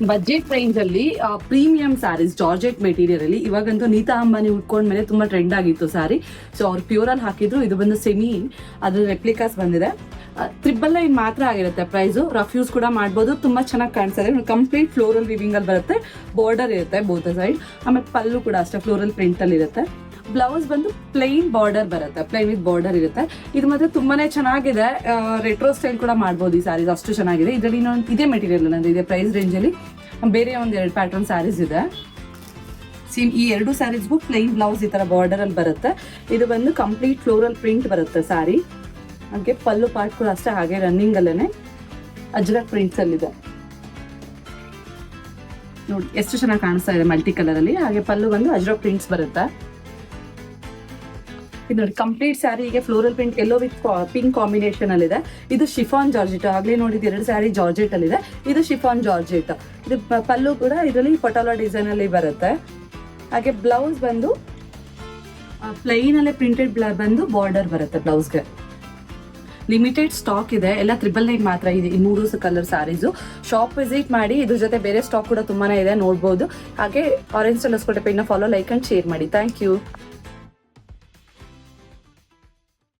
Budget range ಅಲ್ಲಿ premium saris georgette material ಅಲ್ಲಿ ಇವಾಗಂತೂ ನೀತಾ ಅಂಬಾನಿ ಉಟ್ಕೊಂಡ್ಮೇಲೆ ತುಂಬಾ ಟ್ರೆಂಡ್ ಆಗಿತ್ತು ಸ್ಯಾರಿ. ಸೊ ಅವ್ರು ಪ್ಯೂರ್ ಅಲ್ಲಿ ಹಾಕಿದ್ರು. ಇದು ಬಂದು ಸೆಮಿ ಅದ್ರ ರೆಪ್ಲಿಕಾಸ್ ಬಂದಿದೆ. 999 ಮಾತ್ರ ಆಗಿರುತ್ತೆ ಪ್ರೈಸು. ರಫ್ ಯೂಸ್ ಕೂಡ ಮಾಡ್ಬೋದು. ತುಂಬಾ ಚೆನ್ನಾಗಿ ಕಾಣಿಸ್ತದೆ. ಕಂಪ್ಲೀಟ್ ಫ್ಲೋರಲ್ ವಿವಿಂಗ್ ಅಲ್ಲಿ ಬರುತ್ತೆ. ಬಾರ್ಡರ್ ಇರುತ್ತೆ ಬೋತ್ ಸೈಡ್. ಆಮೇಲೆ ಪಲ್ಲು ಕೂಡ ಅಷ್ಟೇ ಫ್ಲೋರಲ್ ಪ್ರಿಂಟ್ ಅಲ್ಲಿ ಇರುತ್ತೆ. ಬ್ಲೌಸ್ ಬಂದು ಪ್ಲೈನ್ ಬಾರ್ಡರ್ ಬರುತ್ತೆ. ಪ್ಲೈನ್ ವಿತ್ ಬಾರ್ಡರ್ ಇರುತ್ತೆ. ಇದು ಮಾತ್ರ ತುಂಬಾನೇ ಚೆನ್ನಾಗಿದೆ. ರೆಟ್ರೋ ಸ್ಟೈಲ್ ಕೂಡ ಮಾಡ್ಬೋದು ಈ ಸ್ಯಾರೀಸ್, ಅಷ್ಟು ಚೆನ್ನಾಗಿದೆ. ಇದರಲ್ಲಿ ಇನ್ನೊಂದು ಇದೇ ಮೆಟೀರಿಯಲ್ ಅಂದ್ರೆ ಇದೆ ಪ್ರೈಸ್ ರೇಂಜ್ ಅಲ್ಲಿ. ಬೇರೆ ಒಂದ್ 2 ಪ್ಯಾಟರ್ನ್ ಸ್ಯಾರೀಸ್ ಇದೆ. ಸೇಮ್ ಈ 2 ಸ್ಯಾರೀಸ್ಗೂ ಪ್ಲೈನ್ ಬ್ಲೌಸ್ ಈ ತರ ಬಾರ್ಡರ್ ಅಲ್ಲಿ ಬರುತ್ತೆ. ಇದು ಬಂದು ಕಂಪ್ಲೀಟ್ ಫ್ಲೋರಲ್ ಪ್ರಿಂಟ್ ಬರುತ್ತೆ ಸ್ಯಾರಿ. ಹಾಗೆ ಪಲ್ಲು ಪಾರ್ಟ್ ಕೂಡ ಅಷ್ಟೇ ಹಾಗೆ ರನ್ನಿಂಗ್ ಅಲ್ಲೇನೆ ಅಜ್ರಕ್ ಪ್ರಿಂಟ್ಸ್ ಅಲ್ಲಿ ಇದೆ. ನೋಡಿ ಎಷ್ಟು ಚೆನ್ನಾಗಿ ಕಾಣಿಸ್ತಾ ಇದೆ ಮಲ್ಟಿ ಕಲರ್ ಅಲ್ಲಿ. ಹಾಗೆ ಪಲ್ಲು ಬಂದು ಅಜ್ರಕ್ ಪ್ರಿಂಟ್ಸ್ ಬರುತ್ತೆ. ಇದು ನೋಡಿ ಕಂಪ್ಲೀಟ್ ಸ್ಯಾರಿಗೆ floral print yellow with pink combination ಅಲ್ಲಿ ಇದೆ. ಇದು ಶಿಫಾನ್ ಜಾರ್ಜೆಟ್. ಆಗ್ಲೇ ನೋಡಿದ್ 2 ಸ್ಯಾರಿ ಜಾರ್ಜೆಟ್ ಅಲ್ಲಿ ಇದೆ. ಇದು ಶಿಫಾನ್ ಜಾರ್ಜೆಟ್. ಇದು ಪಲ್ಲು ಕೂಡ ಇದರಲ್ಲಿ ಪಟೋಲಾ ಡಿಸೈನ್ ಅಲ್ಲಿ ಬರುತ್ತೆ. ಹಾಗೆ ಬ್ಲೌಸ್ ಬಂದು ಪ್ಲೈನ್ ಅಲ್ಲೇ ಪ್ರಿಂಟೆಡ್ ಬಂದು ಬಾರ್ಡರ್ ಬರುತ್ತೆ ಬ್ಲೌಸ್ಗೆ. ಲಿಮಿಟೆಡ್ ಸ್ಟಾಕ್ ಇದೆ. ಎಲ್ಲ 999 ಮಾತ್ರ ಇದೆ ಈ 3 ಕಲರ್ ಸ್ಯಾರೀಸು. ಶಾಪ್ ವಿಸಿಟ್ ಮಾಡಿ. ಇದ್ರ ಜೊತೆ ಬೇರೆ ಸ್ಟಾಕ್ ಕೂಡ ತುಂಬಾನೇ ಇದೆ, ನೋಡ್ಬೋದು. ಹಾಗೆ ಆರೆಂಜ್ ಸ್ಟೈಲ್ ಹೊಸಕೋಟೆ ಪೇಜ್ನ ಫಾಲೋ, ಲೈಕ್ ಅಂಡ್ ಶೇರ್ ಮಾಡಿ. Thank you.